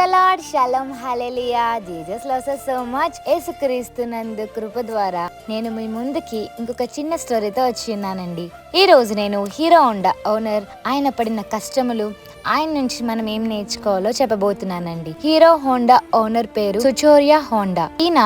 The lord, shalom, hallelujah. Jesus loves us so much. యేసుక్రీస్తునందు కృప ద్వారా నేను మీ ముందుకి ఇంకొక చిన్న స్టోరీతో వచ్చి ఉన్నానండి. ఈ రోజు నేను హీరో హోండా ఓనర్, ఆయన పడిన కష్టములు, ఆయన నుంచి మనం ఏం నేర్చుకోవాలో చెప్పబోతున్నానండి. హీరో హోండా ఓనర్ పేరు సుచోరియా హోండా. ఈయన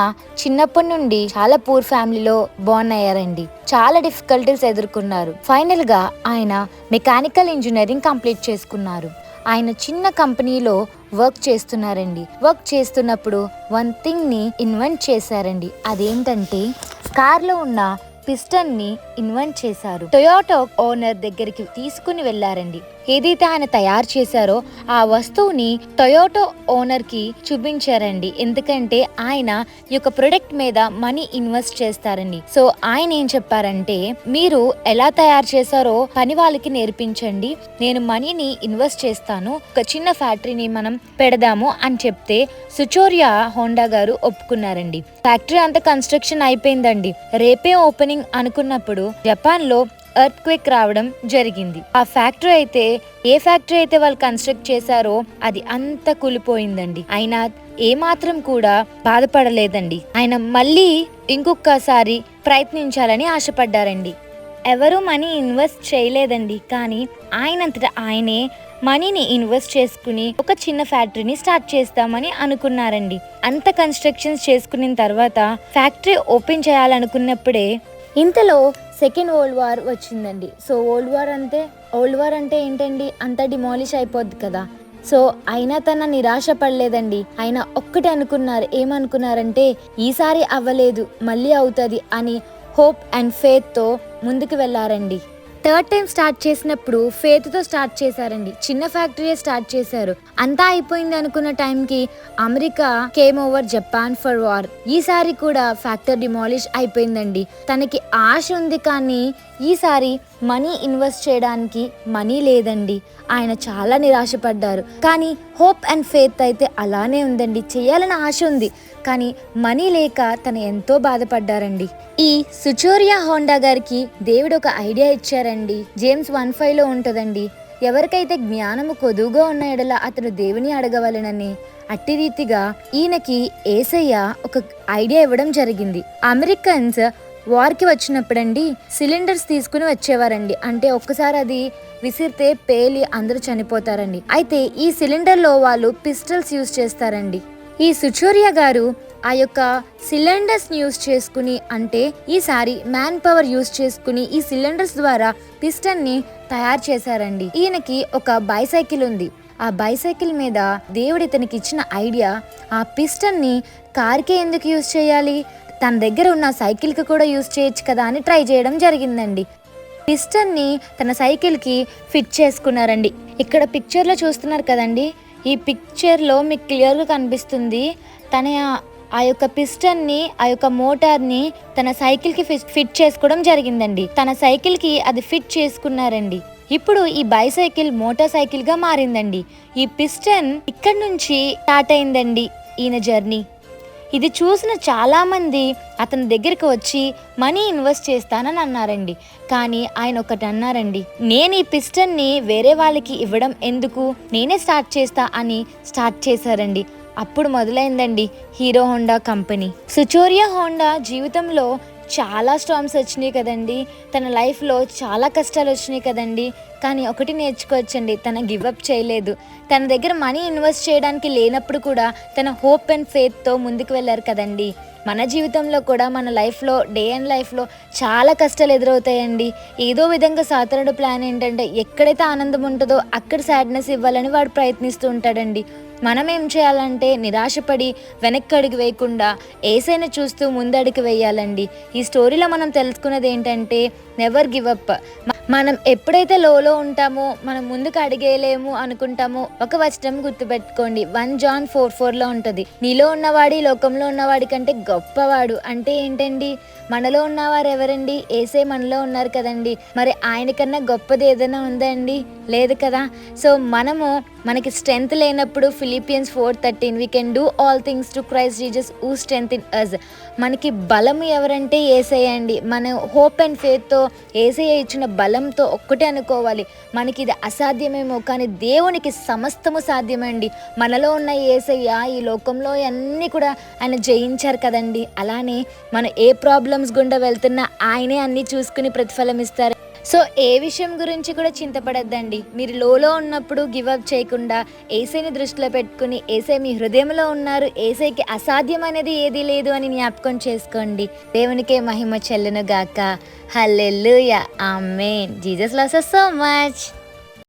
చిన్నప్పటి నుండి చాలా పూర్ ఫ్యామిలీలో బోర్న్ అయ్యారండి. చాలా డిఫికల్టీస్ ఎదుర్కొన్నారు. ఫైనల్ గా ఆయన మెకానికల్ ఇంజనీరింగ్ కంప్లీట్ చేసుకున్నారు. ఆయన చిన్న కంపెనీలో వర్క్ చేస్తున్నారండి. వర్క్ చేస్తున్నప్పుడు వన్ థింగ్ ని ఇన్వెంట్ చేశారండి. అదేంటంటే కార్లో ఉన్న పిస్టన్ ని ఇన్వెంట్ చేశారు. టొయోటా ఓనర్ దగ్గరికి తీసుకుని వెళ్లారండి. ఏదైతే ఆయన తయారు చేశారో ఆ వస్తువుని టొయోటా ఓనర్ కి చూపించారండి. ఎందుకంటే ఆయన ఈ యొక్క ప్రొడక్ట్ మీద మనీ ఇన్వెస్ట్ చేస్తారండి. సో ఆయన ఏం చెప్పారంటే, మీరు ఎలా తయారు చేశారో పని వాళ్ళకి నేర్పించండి, నేను మనీని ఇన్వెస్ట్ చేస్తాను, ఒక చిన్న ఫ్యాక్టరీని మనం పెడదాము అని చెప్తే సుచోరియా హోండా గారు ఒప్పుకున్నారండి. ఫ్యాక్టరీ అంతా కన్స్ట్రక్షన్ అయిపోయిందండి. రేపే ఓపెనింగ్ అనుకున్నప్పుడు జపాన్ లో ఎర్త్ క్వేక్ రావడం జరిగింది. ఆ ఫ్యాక్టరీ అయితే ఏ ఫ్యాక్టరీ అయితే వాళ్ళు కన్స్ట్రక్ట్ చేశారో అది అంతా కూలిపోయిందండి. అయినా ఏమాత్రం కూడా బాధపడలేదండి. ఆయన మళ్ళీ ఇంకొకసారి ప్రయత్నించాలని ఆశపడ్డారండి. ఎవరు మనీ ఇన్వెస్ట్ చేయలేదండి. కానీ ఆయనంతటా ఆయనే మనీని ఇన్వెస్ట్ చేసుకుని ఒక చిన్న ఫ్యాక్టరీని స్టార్ట్ చేస్తామని అనుకున్నారండి. అంత కన్స్ట్రక్షన్స్ చేసుకున్న తర్వాత ఫ్యాక్టరీ ఓపెన్ చేయాలనుకున్నప్పుడే ఇంతలో సెకండ్ వరల్డ్ వార్ వచ్చిందండి. సో వరల్డ్ వార్ అంటే ఏంటండి, అంతా డిమాలిష్ అయిపోద్ది కదా. సో అయినా తన నిరాశ పడలేదండి. ఆయన ఒక్కటి అనుకున్నారు. ఏమనుకున్నారంటే, ఈసారి అవ్వలేదు మళ్ళీ అవుతుంది అని హోప్ అండ్ ఫెయిత్ తో ముందుకు వెళ్ళారండి. థర్డ్ టైం స్టార్ట్ చేసినప్పుడు ఫెయిత్ తో స్టార్ట్ చేశారండి. చిన్న ఫ్యాక్టరీ స్టార్ట్ చేశారు. అంతా అయిపోయింది అనుకున్న టైంకి America came over Japan for war. ఈసారి కూడా ఫ్యాక్టరీ డిమాలిష్ అయిపోయిందండి. తనకి ఆశ ఉంది, కానీ ఈసారి మనీ ఇన్వెస్ట్ చేయడానికి మనీ లేదండి. ఆయన చాలా నిరాశపడ్డారు. కానీ హోప్ అండ్ ఫెయిత్ అయితే అలానే ఉందండి. చేయాలని ఆశ ఉంది, కానీ మనీ లేక తను ఎంతో బాధపడ్డారండి. ఈ సుచోరియా హోండా గారికి దేవుడు ఒక ఐడియా ఇచ్చారండి. జేమ్స్ 1:5 ఉంటదండి, ఎవరికైతే జ్ఞానము కొదువుగా ఉన్న ఎడల అతను దేవుని అడగవలెనని. అట్టి రీతిగా ఈయనకి యేసయ్య ఒక ఐడియా ఇవ్వడం జరిగింది. అమెరికన్స్ వార్కి వచ్చినప్పుడండి సిలిండర్స్ తీసుకుని వచ్చేవారండి. అంటే ఒక్కసారి అది విసిరితే పేలి అందరూ చనిపోతారండి. అయితే ఈ సిలిండర్ లో వాళ్ళు పిస్టల్స్ యూజ్ చేస్తారండి. ఈ సుచోరియా గారు ఆ యొక్క సిలిండర్స్ యూజ్ చేసుకుని, అంటే ఈసారి మ్యాన్ పవర్ యూజ్ చేసుకుని ఈ సిలిండర్స్ ద్వారా పిస్టన్ ని తయారు చేశారండి. ఈయనకి ఒక బైసైకిల్ ఉంది. ఆ బైసైకిల్ మీద దేవుడు ఇతనికి ఇచ్చిన ఐడియా, ఆ పిస్టన్ ని కార్కే ఎందుకు యూజ్ చేయాలి, తన దగ్గర ఉన్న సైకిల్ కి కూడా యూజ్ చేయొచ్చు కదా అని ట్రై చేయడం జరిగిందండి. పిస్టన్ ని తన సైకిల్ కి ఫిట్ చేసుకున్నారండి. ఇక్కడ పిక్చర్ లో చూస్తున్నారు కదండి, ఈ పిక్చర్ లో మీకు క్లియర్ గా కనిపిస్తుంది. తన ఆ యొక్క పిస్టన్ ని, ఆ యొక్క మోటార్ ని తన సైకిల్ కి ఫిట్ చేసుకోవడం జరిగిందండి. తన సైకిల్ కి అది ఫిట్ చేసుకున్నారండి. ఇప్పుడు ఈ బైసైకిల్ మోటార్ సైకిల్ గా మారిందండి. ఈ పిస్టన్ ఇక్కడ నుంచి స్టార్ట్ అయిందండి ఈయన జర్నీ. ఇది చూసిన చాలా మంది అతని దగ్గరికి వచ్చి మనీ ఇన్వెస్ట్ చేస్తానని అన్నారండి. కానీ ఆయన ఒకటి అన్నారండి, నేను ఈ పిస్టన్ ని వేరే వాళ్ళకి ఇవ్వడం ఎందుకు, నేనే స్టార్ట్ చేస్తా అని స్టార్ట్ చేశారండి. అప్పుడు మొదలైందండి హీరో హోండా కంపెనీ. సుచోరియా హోండా జీవితంలో చాలా స్టార్మ్స్ వచ్చినాయి కదండి, తన లైఫ్లో చాలా కష్టాలు వచ్చినాయి కదండి. కానీ ఒకటి నేర్చుకోవచ్చండి, తన గివప్ చేయలేదు. తన దగ్గర మనీ ఇన్వెస్ట్ చేయడానికి లేనప్పుడు కూడా తన హోప్ అండ్ ఫెయిత్తో ముందుకు వెళ్ళారు కదండి. మన జీవితంలో కూడా మన లైఫ్లో డే అండ్ లైఫ్లో చాలా కష్టాలు ఎదురవుతాయండి. ఏదో విధంగా సాధారణ ప్లాన్ ఏంటంటే, ఎక్కడైతే ఆనందం ఉంటుందో అక్కడ సాడ్నెస్ ఇవ్వాలని వాడు ప్రయత్నిస్తూ ఉంటాడండి. మనం ఏం చేయాలంటే, నిరాశపడి వెనక్కి అడుగు వేయకుండా ఏసైనా చూస్తూ ముందడుగు వేయాలండి. ఈ స్టోరీలో మనం తెలుసుకున్నది ఏంటంటే, నెవర్ గివ్ అప్. మనం ఎప్పుడైతే లోలో ఉంటామో, మనం ముందుకు అడిగేయలేము అనుకుంటామో, ఒక వచనం గుర్తుపెట్టుకోండి. 1 John 4:4 ఉంటుంది, నీలో ఉన్నవాడి లోకంలో ఉన్నవాడి కంటే గొప్పవాడు. అంటే ఏంటండి, మనలో ఉన్నవారు ఎవరండి, ఏసే మనలో ఉన్నారు కదండి. మరి ఆయన కన్నా గొప్పది ఏదైనా ఉందా అండి? లేదు కదా. సో మనము మనకి స్ట్రెంగ్త్ లేనప్పుడు Philippians 4:13 we can do all things to Christ Jesus who strength in us. మనకి బలం ఎవరంటే యేసయ్య అండి. మన హోప్ అండ్ ఫేత్తో యేసయ్య ఇచ్చిన బలంతో ఒక్కటే అనుకోవాలి, మనకి ఇది అసాధ్యమేమో కానీ దేవునికి సమస్తము సాధ్యమండి. మనలో ఉన్న యేసయ్య ఈ లోకంలో అన్నీ కూడా ఆయన జయించారు కదండి. అలానే మనం ఏ ప్రాబ్లమ్స్ గుండా వెళ్తున్నా ఆయనే అన్నీ చూసుకుని ప్రతిఫలం ఇస్తారు. సో ఏ విషయం గురించి కూడా చింతపడద్దండి. మీరు లోలో ఉన్నప్పుడు గివప్ చేయకుండా ఏసైని దృష్టిలో పెట్టుకుని ఏసై మీ హృదయంలో ఉన్నారు, ఏసైకి అసాధ్యం అనేది ఏదీ లేదు అని జ్ఞాపకం చేసుకోండి. దేవునికే మహిమ చెల్లును గాక. హల్లెలూయా, ఆమేన్. Jesus loves us so much.